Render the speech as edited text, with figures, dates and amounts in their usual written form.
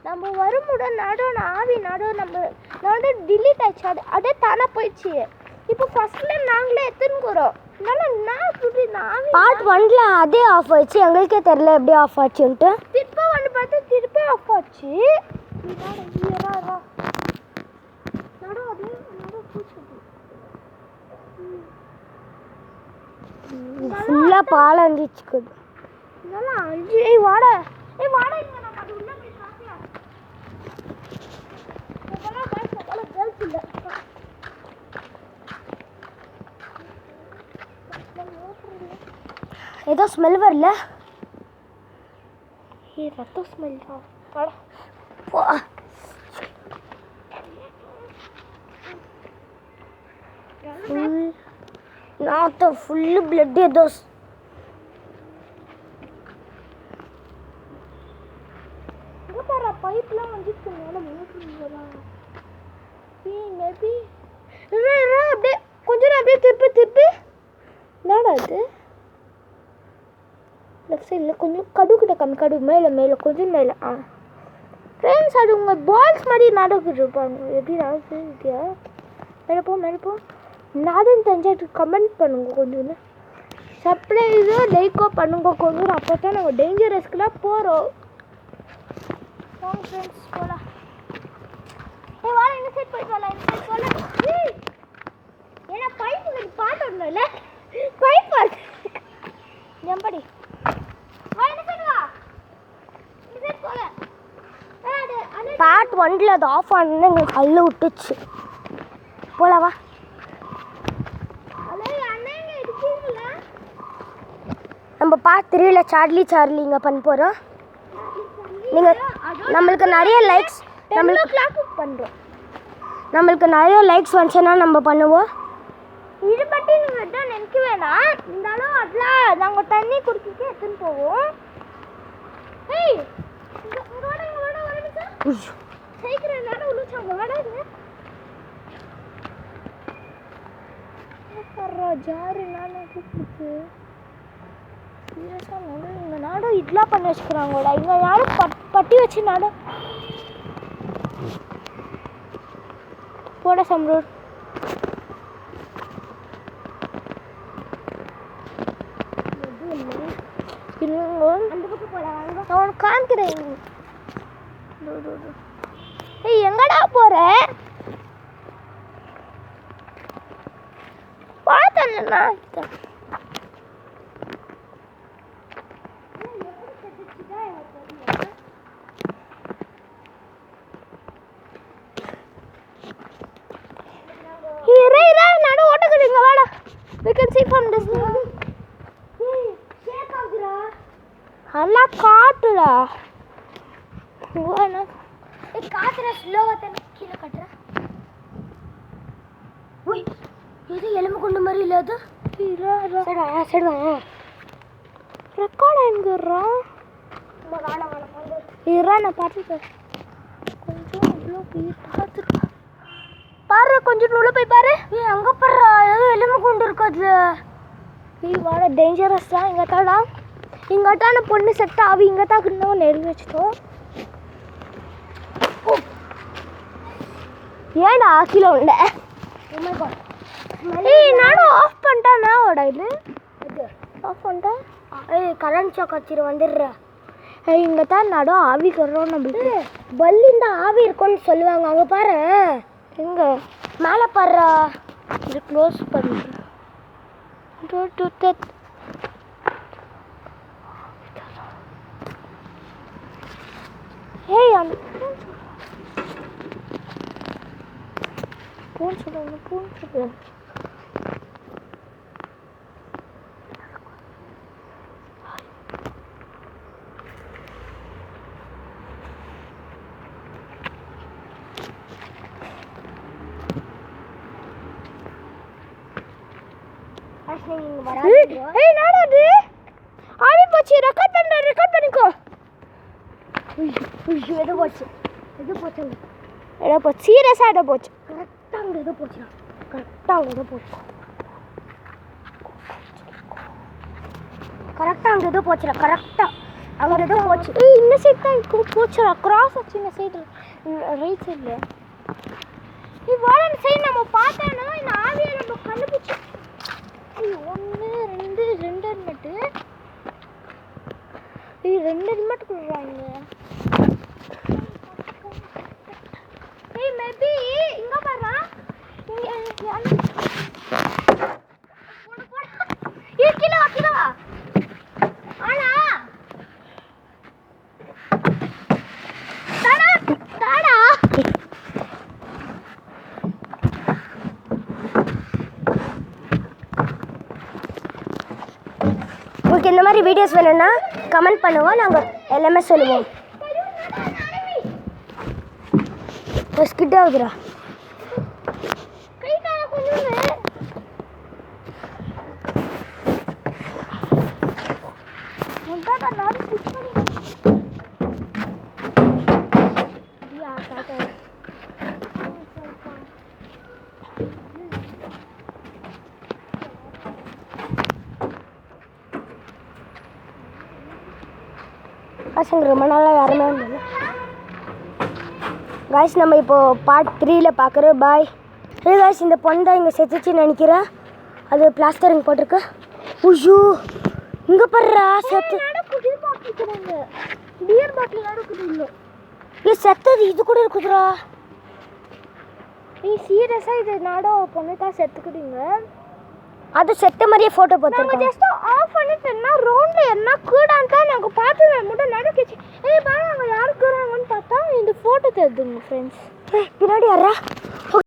நம்ம வருமுடன் நடுவோம் ஆவி நடுவோம் நம்ம டிலீட் ஆச்சு அதே தானாக போயிடுச்சு இப்போ ஃபர்ஸ்ட்ல நாங்களே எடுத்துன்னு பார்ட் 1ல அதே ஆஃப் ஆயிடுச்சு எங்களுக்கே தெரியல எப்படி ஆஃப் ஆச்சுன்ட்டு திருப்ப வந்து பார்த்தா திருப்பி ஆஃப் ஆச்சு ஃபுல்லாக பால் அஞ்சிச்சு வாடா ஏதோ ஸ்மெல் வரல ரத்தம் ஸ்மெல் தான் நாத்த ஃபுல்லு பிளட் ஏதோ பைப்லாம் வந்துச்சு மேபி அப்படியே கொஞ்சம் அப்படியே திருப்பி என்னடா அது லெஃப்ட் சைடில் கொஞ்சம் கடுக்கிட்ட கம்மி மேலே கொஞ்சம் மேலே ஃப்ரெண்ட்ஸ் அது உங்கள் பால்ஸ் மாதிரி நடக்குது இருப்பாங்க எப்படி நடக்குது மேலே போ நாடுன்னு தெரிஞ்சாட்டு கமெண்ட் பண்ணுங்க கொஞ்சம் சப்ஸ்கிரைபோ லைக்கோ பண்ணுங்க கொஞ்சம் அப்போ தான் நாங்கள் டேஞ்சரஸ்க்குலாம் போகிறோம் ஃப்ரெண்ட்ஸ் போகலாம் வாடா இந்த சைட் போயிட்டு வரலாம் ஏன்னா பைப் பாட்டு ஒன்றும் பைப் எம்படி பார்ட் 1ல அது ஆஃப் ஆனது எங்களுக்கு கல்லு விட்டுச்சு போலவா நம்ம பார்ட் 3ல சார்லி இங்கே பண்ண போகிறோம் நீங்கள் நம்மளுக்கு நிறைய லைக்ஸ் பண்ணுறோம் நம்மளுக்கு நிறைய லைக்ஸ் வந்துச்சுன்னா நம்ம பண்ணுவோம் இது பற்றி நீங்கள் தான் நினைக்க வேணாம் இருந்தாலும் அதில் நாங்கள் தண்ணி குடிச்சிட்டு எடுத்துன்னு போவோம் ஏய் சீக்கிரம் எல்லாரும் உழுச்சாங்க விடாதுங்க ஜாரு நாடுக்கு சீரியஸாக நடு இங்கே நாடும் இதெல்லாம் பண்ணி வச்சுக்கிறாங்கடா இங்கே யாரும் பட்டி வச்சு நாடு போட சம்ரூர் அவன் காமிக்கிறேன் ஏய் எங்கடா போற பார்த்தேன்னா நடு ஓட்டக்குறீங்க வாடா we can see from this எல்லாம் காட்டுடா காத்துற ஸ்லோவா தானே கீழே கட்டுற ஓய் இது எலும்பு கொண்டு மாதிரி இல்லை அது சரி ரெக்கார்ட் எங்கிறோம் நான் பார்த்துட்டேன் கொஞ்சம் இவ்வளோ பார்த்துட்டு பாரு கொஞ்சம் உள்ள போய் பாரு அங்கே பாடுறா ஏதோ எலும்பு கொண்டு இருக்காது வாட டேஞ்சரஸ் தான் இங்கட்டான பொண்ணு செட் ஆவி இங்கத்தான் இன்னும் நெருங்கி வச்சுட்டோம் ஏன்டா கிலோ உண்ட நானும் ஆஃப் பண்ணிட்டேன்னா ஓட இது ஆஃப் பண்ணிட்டேன் கரண்ட் ஷாக் வச்சிரு வந்துடுற இங்கே தான் நடம் ஆவி கறோம் நம்மளுக்கு பல்லிந்த ஆவி இருக்கும்னு சொல்லுவாங்க அங்கே பாரு எங்கே மேலே பாடுறா இது க்ளோஸ் பண்ணிட்டு ஏய் அந்த பூன் சொல்லுங்க ஏய் நாடாது ஆவி போச்சு ரெக்கார்ட் பண்ணிக்கோ எது போச்சு சீரியஸாக எதை போச்சு கரெக்டாக அங்கே எது போச்சு கரெக்டாக அங்கே எது போச்சுடா கரெக்டாக அவங்க ஏதோ போச்சு. இந்த சைடு தான் போச்சுடா. கிராஸ் ஆச்சு இந்த சைடு ரைட் சைடில். வாழ இந்த சைடு நம்ம பார்த்தோன்னா இந்த ஆவியை நம்ம கண்டுபிடிச்சி 1 2 2 ஹெல்மெட்டு. 2 ஹெல்மெட் கொடுக்குறாங்க. மேபி இங்கே பாரு. இங்கே கீழே வா. ஆனா தாடா உங்களுக்கு இந்த மாதிரி வீடியோஸ் வேணும்னா கமெண்ட் பண்ணுவோம், நாங்கள் எல்லாமே சொல்லுவோம். ஸ்கிட் ஆகுதுடா. பசங்க ரொம்ப நாளாக யாருமே வந்தாங்க. காய்ஸ் நம்ம இப்போது பார்ட் 3ல் பார்க்குறோம். பாய். ஹே காய்ஸ், இந்த பொண்ணு தான் இங்கே செத்துச்சுன்னு நினைக்கிறேன். அது பிளாஸ்டரிங் போட்டிருக்கு. ஐயோ இங்கே படுறா செத்து. பியர் பாட்டில் இருக்குது. ஏ செத்தது இது கூட இருக்குதுடா. சீரியஸாக இது நாடோ பொண்ணு தான் செத்துக்குதுங்க. அது செத்த மாதிரியே ஃபோட்டோ பார்த்துருக்கோம். ஜஸ்ட் ஆஃப் பண்ணிட்டேன்னா ரவுண்டில் என்ன கூடான்னு தான் நாங்கள் பார்த்து மட்டும் நடக்குச்சு. பாரு அங்கே யார் கூறாங்கன்னு பார்த்தா இந்த ஃபோட்டோ தெரியுதுங்க ஃப்ரெண்ட்ஸ். பின்னாடி யாரா?